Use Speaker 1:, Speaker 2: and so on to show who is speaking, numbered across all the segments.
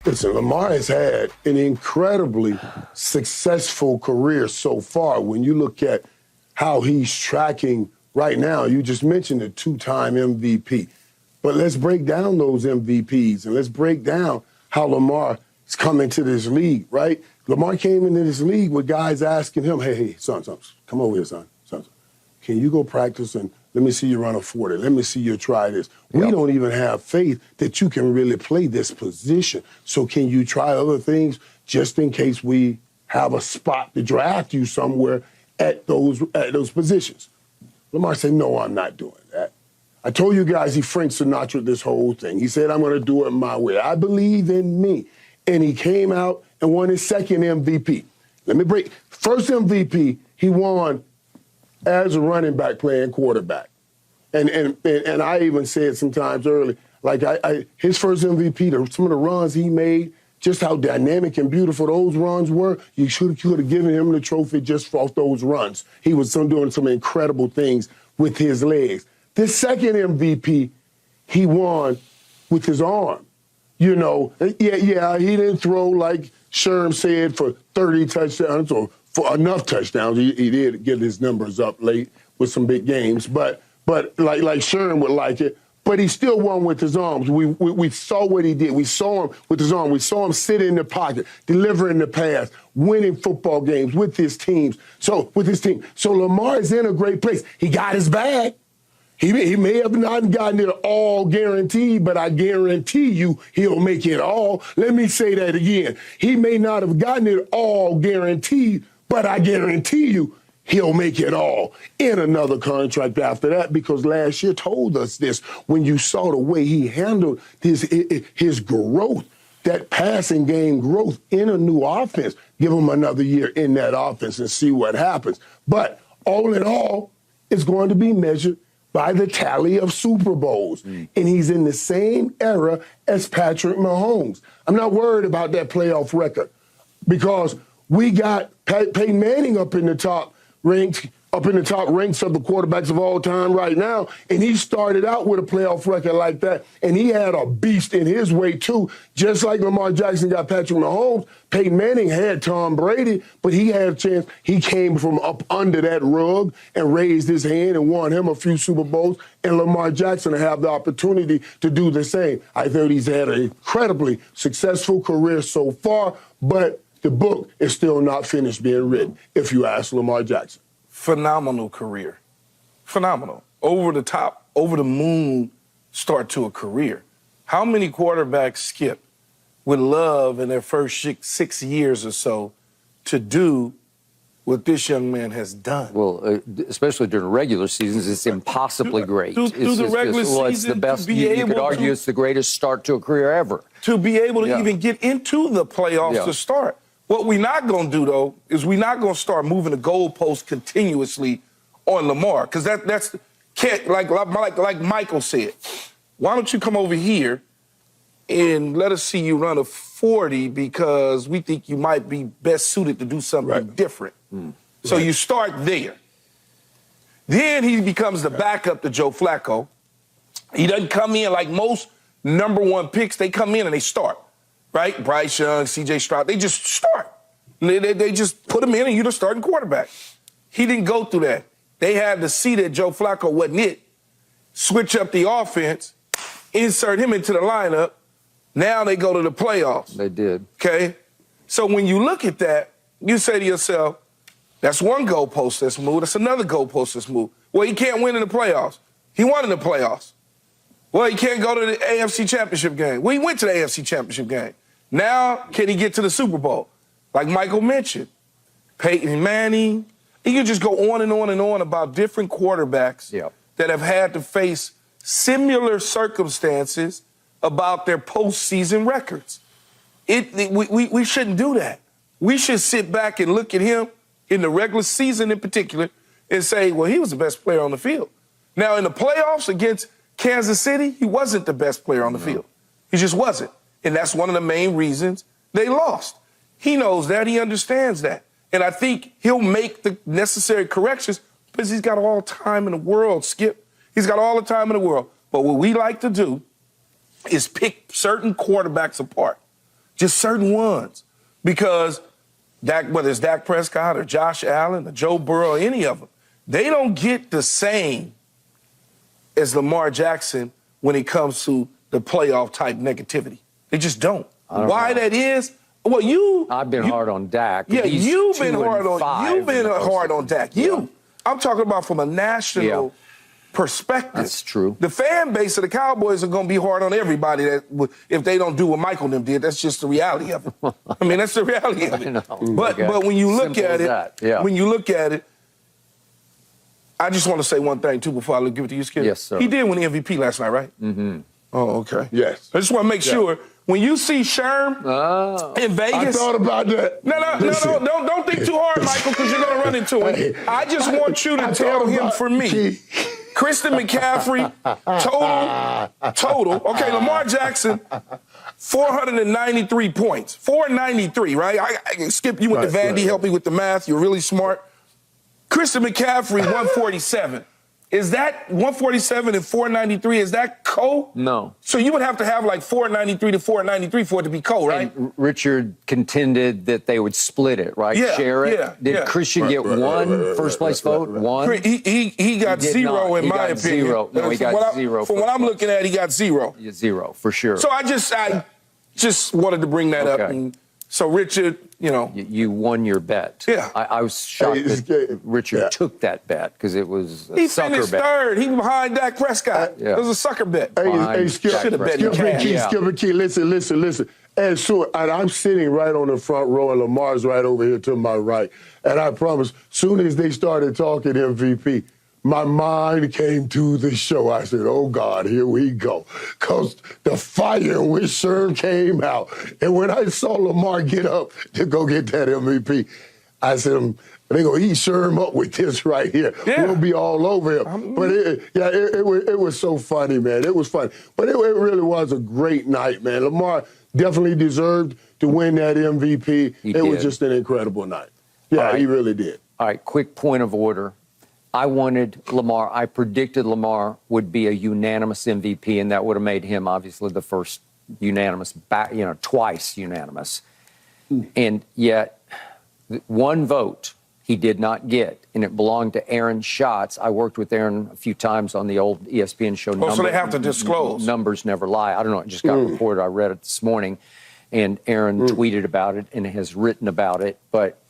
Speaker 1: Listen, Lamar has had an incredibly successful career so far. When you look at how he's tracking right now, you just mentioned a two-time MVP. But let's break down those MVPs and let's break down how Lamar is coming to this league, right? Lamar came into this league with guys asking him, hey, son, come over here, son. Can you go practice and let me see you run a 40. Let me see you try this. We don't even have faith that you can really play this position. So can you try other things just in case we have a spot to draft you somewhere at those positions? Lamar said, no, I'm not doing that. I told you guys he Frank Sinatra this whole thing. He said, I'm going to do it my way. I believe in me. And he came out and won his second MVP. First MVP, he won as a running back playing quarterback. And I even said sometimes early, like his first MVP, some of the runs he made, just how dynamic and beautiful those runs were, you could have given him the trophy just off those runs. He was doing some incredible things with his legs. This second MVP, he won with his arm. You know, he didn't throw, like Sherm said, for 30 touchdowns or for enough touchdowns. He did get his numbers up late with some big games, but like Sherm would like it. But he still won with his arms. We saw what he did. We saw him with his arm. We saw him sit in the pocket, delivering the pass, winning football games with his teams. So Lamar is in a great place. He got his bag. He may have not gotten it all guaranteed, but I guarantee you he'll make it all. Let me say that again. He may not have gotten it all guaranteed, but I guarantee you he'll make it all in another contract after that, because last year told us this when you saw the way he handled his growth, that passing game growth in a new offense. Give him another year in that offense and see what happens. But all in all, it's going to be measured by the tally of Super Bowls. And he's in the same era as Patrick Mahomes. I'm not worried about that playoff record because we got Peyton Manning up in the top ranks of the quarterbacks of all time right now, and he started out with a playoff record like that, and he had a beast in his way too. Just like Lamar Jackson got Patrick Mahomes, Peyton Manning had Tom Brady, but he had a chance. He came from up under that rug and raised his hand and won him a few Super Bowls, and Lamar Jackson will have the opportunity to do the same. I think he's had an incredibly successful career so far, but the book is still not finished being written, if you ask Lamar Jackson.
Speaker 2: Phenomenal career. Phenomenal. Over the top, over the moon start to a career. How many quarterbacks, Skip, would love in their first 6 years or so to do what this young man has done?
Speaker 3: Well, especially during regular seasons, it's impossibly great.
Speaker 2: Through the regular season,
Speaker 3: it's the best. You could argue it's the greatest start to a career ever.
Speaker 2: To be able to even get into the playoffs to start. What we're not going to do, though, is we're not going to start moving the goalposts continuously on Lamar, because that's like Michael said. Why don't you come over here and let us see you run a 40 because we think you might be best suited to do something different. So you start there. Then he becomes the backup to Joe Flacco. He doesn't come in like most number one picks. They come in and they start. Right? Bryce Young, C.J. Stroud, they just start. They just put him in and you're the starting quarterback. He didn't go through that. They had to see that Joe Flacco wasn't it. Switch up the offense, insert him into the lineup. Now they go to the playoffs.
Speaker 3: They did.
Speaker 2: Okay? So when you look at that, you say to yourself, that's one goalpost that's moved. That's another goalpost that's moved. Well, he can't win in the playoffs. He won in the playoffs. Well, he can't go to the AFC Championship game. Well, he went to the AFC Championship game. Now, can he get to the Super Bowl? Like Michael mentioned, Peyton Manning. You can just go on and on and on about different quarterbacks that have had to face similar circumstances about their postseason records. We shouldn't do that. We should sit back and look at him in the regular season in particular and say, well, he was the best player on the field. Now, in the playoffs against Kansas City, he wasn't the best player on the field. He just wasn't. And that's one of the main reasons they lost. He knows that. He understands that. And I think he'll make the necessary corrections because he's got all the time in the world, Skip. He's got all the time in the world. But what we like to do is pick certain quarterbacks apart. just certain ones. Because whether it's Dak Prescott or Josh Allen or Joe Burrow or any of them, they don't get the same as Lamar Jackson when it comes to the playoff type negativity. They just don't. Why that is? Well,
Speaker 3: I've been hard on Dak.
Speaker 2: Yeah,
Speaker 3: He's
Speaker 2: you've been hard on Dak.
Speaker 3: Yeah.
Speaker 2: I'm talking about from a national perspective.
Speaker 3: That's true.
Speaker 2: The fan base of the Cowboys are going to be hard on everybody if they don't do what Michael and them did. That's just the reality of it. I mean, that's the reality of it.
Speaker 3: I know.
Speaker 2: But when you look
Speaker 3: Simple
Speaker 2: at
Speaker 3: as that.
Speaker 2: I just want to say one thing too before I give it to you, Skip.
Speaker 3: Yes, sir.
Speaker 2: He did win the MVP last night, right? Mm-hmm. Oh, okay.
Speaker 1: Yes.
Speaker 2: I just want to make sure when you see Sherm in Vegas.
Speaker 1: I thought about that.
Speaker 2: No, don't think too hard, Michael, because you're going to run into him.
Speaker 1: Hey,
Speaker 2: I just want you to tell him for me. Christian McCaffrey, total. Okay, Lamar Jackson, 493 points. 493, right? I Skip, you went to Vandy, help me with the math. You're really smart. Christian McCaffrey, 147. Is that 147 and 493? Is that co?
Speaker 3: No.
Speaker 2: So you would have to have like 493 to 493 for it to be co, right?
Speaker 3: And Richard contended that they would split it, right?
Speaker 2: Yeah,
Speaker 3: Share it.
Speaker 2: yeah,
Speaker 3: Did
Speaker 2: yeah.
Speaker 3: Christian get one first place vote? One?
Speaker 2: He got
Speaker 3: did
Speaker 2: zero
Speaker 3: not.
Speaker 2: in
Speaker 3: He
Speaker 2: my
Speaker 3: got
Speaker 2: opinion.
Speaker 3: zero. No, he got zero.
Speaker 2: From what I'm looking at, he got zero.
Speaker 3: Yeah, zero, for sure.
Speaker 2: So I just wanted to bring that up.
Speaker 3: Okay.
Speaker 2: And so Richard, you know.
Speaker 3: You won your bet.
Speaker 2: Yeah.
Speaker 3: I was shocked that Richard took that bet because it was a
Speaker 2: He
Speaker 3: sucker
Speaker 2: finished
Speaker 3: bet.
Speaker 2: third. He was behind Dak Prescott.
Speaker 3: Yeah.
Speaker 2: It was a sucker bet.
Speaker 1: Hey, Skip,
Speaker 2: Should have bet in cash.
Speaker 1: Skip and Key, listen. And so I'm sitting right on the front row, and Lamar's right over here to my right. And I promise, soon as they started talking MVP, my mind came to the show. I said, oh, God, here we go. Because the fire in which Sherm came out. And when I saw Lamar get up to go get that MVP, I said, they're going to eat Sherm up with this right here.
Speaker 2: Yeah.
Speaker 1: We'll be all over him. But it was so funny, man. It was funny. But it really was a great night, man. Lamar definitely deserved to win that MVP.
Speaker 3: He
Speaker 1: it
Speaker 3: did.
Speaker 1: was just an incredible night. Yeah,
Speaker 3: right.
Speaker 1: he really did.
Speaker 3: All right, quick point of order. I predicted Lamar would be a unanimous MVP, and that would have made him obviously the first unanimous, twice unanimous. And yet, one vote he did not get, and it belonged to Aaron Schatz. I worked with Aaron a few times on the old ESPN show.
Speaker 2: So they have to disclose.
Speaker 3: Numbers never lie. I don't know. It just got reported. I read it this morning, and Aaron tweeted about it and has written about it. But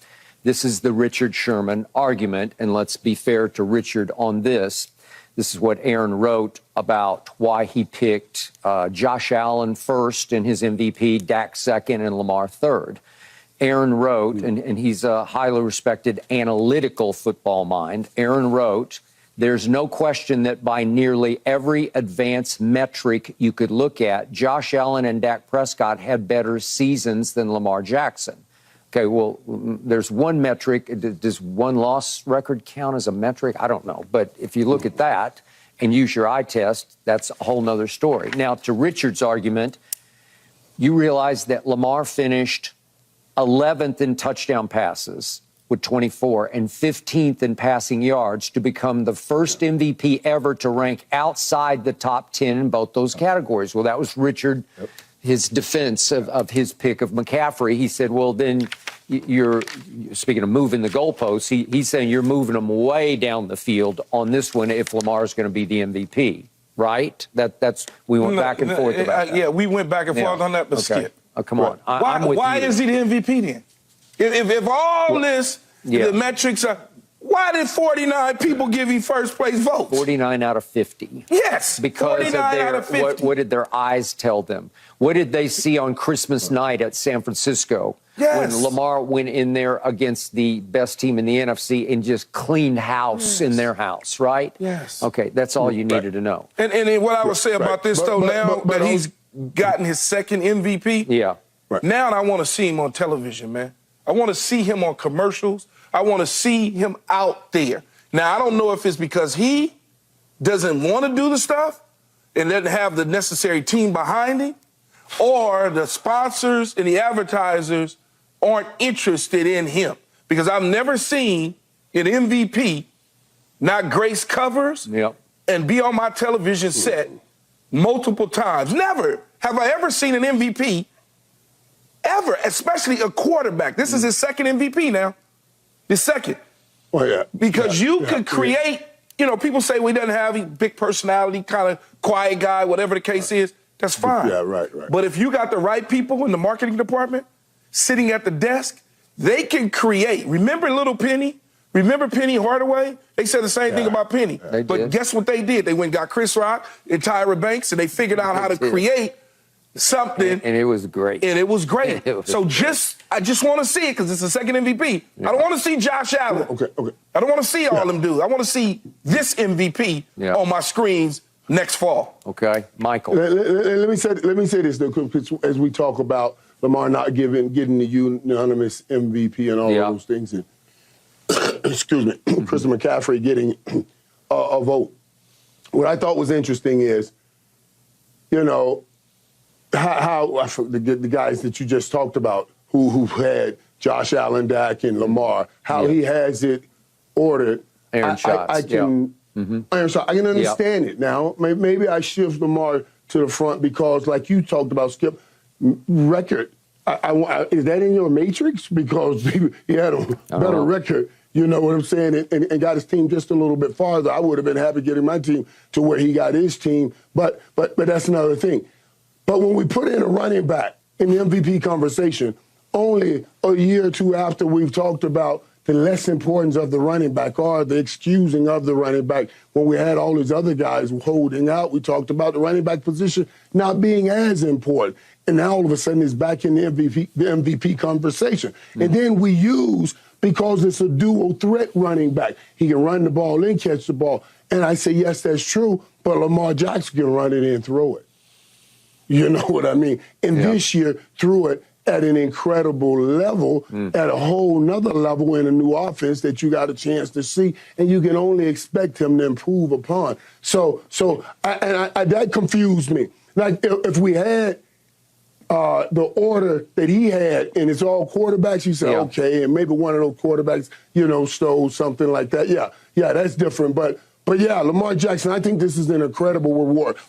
Speaker 3: this is the Richard Sherman argument, and let's be fair to Richard on this. This is what Aaron wrote about why he picked Josh Allen first in his MVP, Dak second, and Lamar third. Aaron wrote, and he's a highly respected analytical football mind. Aaron wrote, there's no question that by nearly every advanced metric you could look at, Josh Allen and Dak Prescott had better seasons than Lamar Jackson. Okay, well, there's one metric. Does one loss record count as a metric? I don't know. But if you look at that and use your eye test, that's a whole nother story. Now, to Richard's argument, you realize that Lamar finished 11th in touchdown passes with 24 and 15th in passing yards to become the first MVP ever to rank outside the top 10 in both those categories. Well, that was Richard. Yep. His defense of his pick of McCaffrey. He said, well, then you're speaking of moving the goalposts. He's saying you're moving them way down the field on this one if Lamar's going to be the MVP, right? We went back and forth about that.
Speaker 2: Yeah, we went back and forth on that, but
Speaker 3: okay.
Speaker 2: Skip.
Speaker 3: Oh, come on.
Speaker 2: Why is he the MVP then? If all the metrics are, why did 49 people give him first place votes?
Speaker 3: 49 out of 50.
Speaker 2: Yes,
Speaker 3: because
Speaker 2: 49 out of 50.
Speaker 3: What did their eyes tell them? What did they see on Christmas night at San Francisco when Lamar went in there against the best team in the NFC and just cleaned house in their house, right?
Speaker 2: Yes.
Speaker 3: Okay, that's all you needed to know.
Speaker 2: And what I would say about this, now that he's gotten his second MVP, now I want to see him on television, man. I want to see him on commercials. I want to see him out there. Now, I don't know if it's because he doesn't want to do the stuff and doesn't have the necessary team behind him, or the sponsors and the advertisers aren't interested in him. Because I've never seen an MVP not grace covers and be on my television set multiple times. Never have I ever seen an MVP ever, especially a quarterback. This is his second MVP now. His second.
Speaker 1: Oh, yeah.
Speaker 2: Because you could create, you know, people say we doesn't have a big personality, kind of quiet guy, whatever the case is. That's fine.
Speaker 1: Yeah, right.
Speaker 2: But if you got the right people in the marketing department sitting at the desk, they can create. Remember Little Penny? Remember Penny Hardaway? They said the same thing about Penny. But guess what they did? They went and got Chris Rock and Tyra Banks, and they figured out how to create something.
Speaker 3: And it was great.
Speaker 2: And it was great. So
Speaker 3: great.
Speaker 2: I just want to see it because it's the second MVP. I don't want to see Josh Allen.
Speaker 1: Okay.
Speaker 2: I don't want to see all them dudes. I want to see this MVP on my screens next fall.
Speaker 3: Okay, Michael.
Speaker 1: Let me say this though, 'cause as we talk about Lamar not getting the unanimous MVP and all of those things, and excuse me, Christian McCaffrey getting a vote. What I thought was interesting is, you know, how the guys that you just talked about who had Josh Allen, Dak, and Lamar, how he has it ordered.
Speaker 3: Aaron Schatz.
Speaker 1: I can understand it now. Maybe I shift Lamar to the front because, like you talked about, Skip, record. Is that in your matrix? Because he had a better record. You know what I'm saying? And got his team just a little bit farther. I would have been happy getting my team to where he got his team. But that's another thing. But when we put in a running back in the MVP conversation, only a year or two after we've talked about the less importance of the running back or the excusing of the running back, when we had all these other guys holding out, we talked about the running back position not being as important. And now all of a sudden it's back in the MVP conversation. And then we use, because it's a dual threat running back, he can run the ball and catch the ball. And I say, yes, that's true, but Lamar Jackson can run it and throw it. You know what I mean? And this year threw it at an incredible level, at a whole nother level in a new offense that you got a chance to see, and you can only expect him to improve upon. So that confused me. Like if we had the order that he had, and it's all quarterbacks, you say, okay, and maybe one of those quarterbacks, you know, stole something like that. Yeah, that's different. But yeah, Lamar Jackson, I think this is an incredible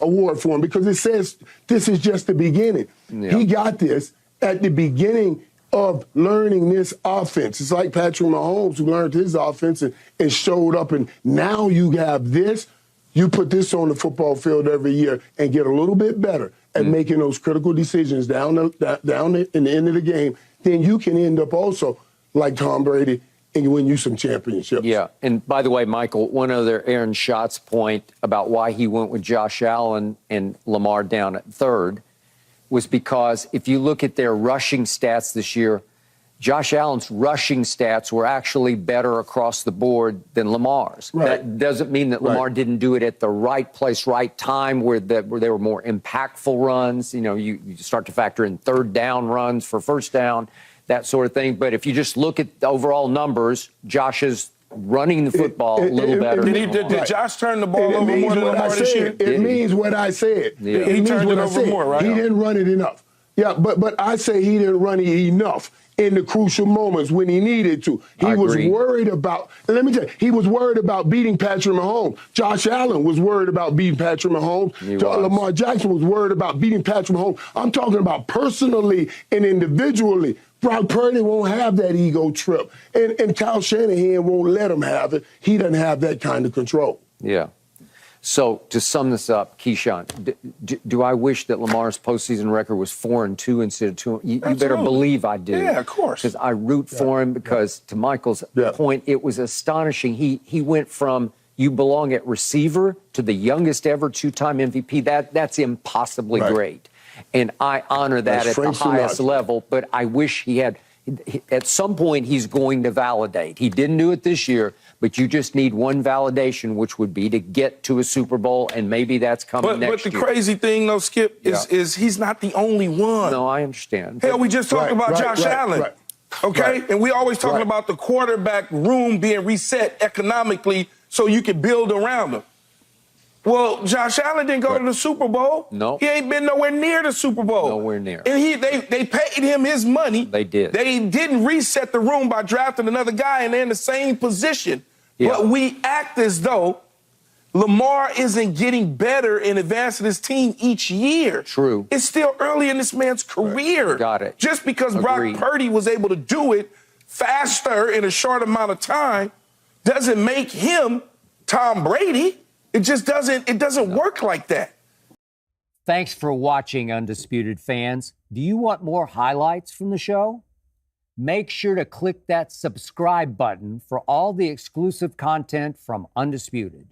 Speaker 1: award for him because it says this is just the beginning. He got this at the beginning of learning this offense. It's like Patrick Mahomes, who learned his offense and showed up, and now you have this. You put this on the football field every year and get a little bit better at making those critical decisions down in the end of the game, then you can end up also like Tom Brady and win you some championships.
Speaker 3: Yeah, and by the way, Michael, one other Aaron Schatz point about why he went with Josh Allen and Lamar down at third was because if you look at their rushing stats this year, Josh Allen's rushing stats were actually better across the board than Lamar's.
Speaker 1: Right.
Speaker 3: That doesn't mean that Lamar didn't do it at the right place, right time, where they were more impactful runs. You know, you start to factor in third down runs for first down, that sort of thing. But if you just look at the overall numbers, Josh is running the football a little better.
Speaker 2: Did Josh turn the ball over more than Lamar this year?
Speaker 1: It means what I said.
Speaker 2: Yeah. He turned it over more, right?
Speaker 1: He didn't run it enough. Yeah, but I say he didn't run it enough in the crucial moments when he needed to. He was worried about, let me tell you, he was worried about beating Patrick Mahomes. Josh Allen was worried about beating Patrick Mahomes. Lamar Jackson was worried about beating Patrick Mahomes. I'm talking about personally and individually. Brock Purdy won't have that ego trip. And Kyle Shanahan won't let him have it. He doesn't have that kind of control.
Speaker 3: Yeah. So to sum this up, Keyshawn, do I wish that Lamar's postseason record was 4-2 instead of 2? You better believe I do.
Speaker 2: Yeah, of course.
Speaker 3: Because I root for him. Because to Michael's point, it was astonishing. He went from you belong at receiver to the youngest ever two-time MVP. That's impossibly great, and I honor that at the highest level. But I wish he had. At some point, he's going to validate. He didn't do it this year, but you just need one validation, which would be to get to a Super Bowl, and maybe that's coming next year.
Speaker 2: But the crazy thing, though, Skip, is he's not the only one.
Speaker 3: No, I understand.
Speaker 2: Hell, we just talked about Josh Allen, okay? And we always talking about the quarterback room being reset economically so you can build around him. Well, Josh Allen didn't go to the Super Bowl.
Speaker 3: No.
Speaker 2: He ain't been nowhere near the Super Bowl.
Speaker 3: Nowhere near.
Speaker 2: And they paid him his money.
Speaker 3: They did.
Speaker 2: They didn't reset the room by drafting another guy, and they're in the same position. Yeah. But we act as though Lamar isn't getting better and advancing his team each year.
Speaker 3: True.
Speaker 2: It's still early in this man's career.
Speaker 3: Got it.
Speaker 2: Just because
Speaker 3: Agreed.
Speaker 2: Brock Purdy was able to do it faster in a short amount of time doesn't make him Tom Brady. It just doesn't work like that.
Speaker 4: Thanks for watching, Undisputed fans. Do you want more highlights from the show? Make sure to click that subscribe button for all the exclusive content from Undisputed.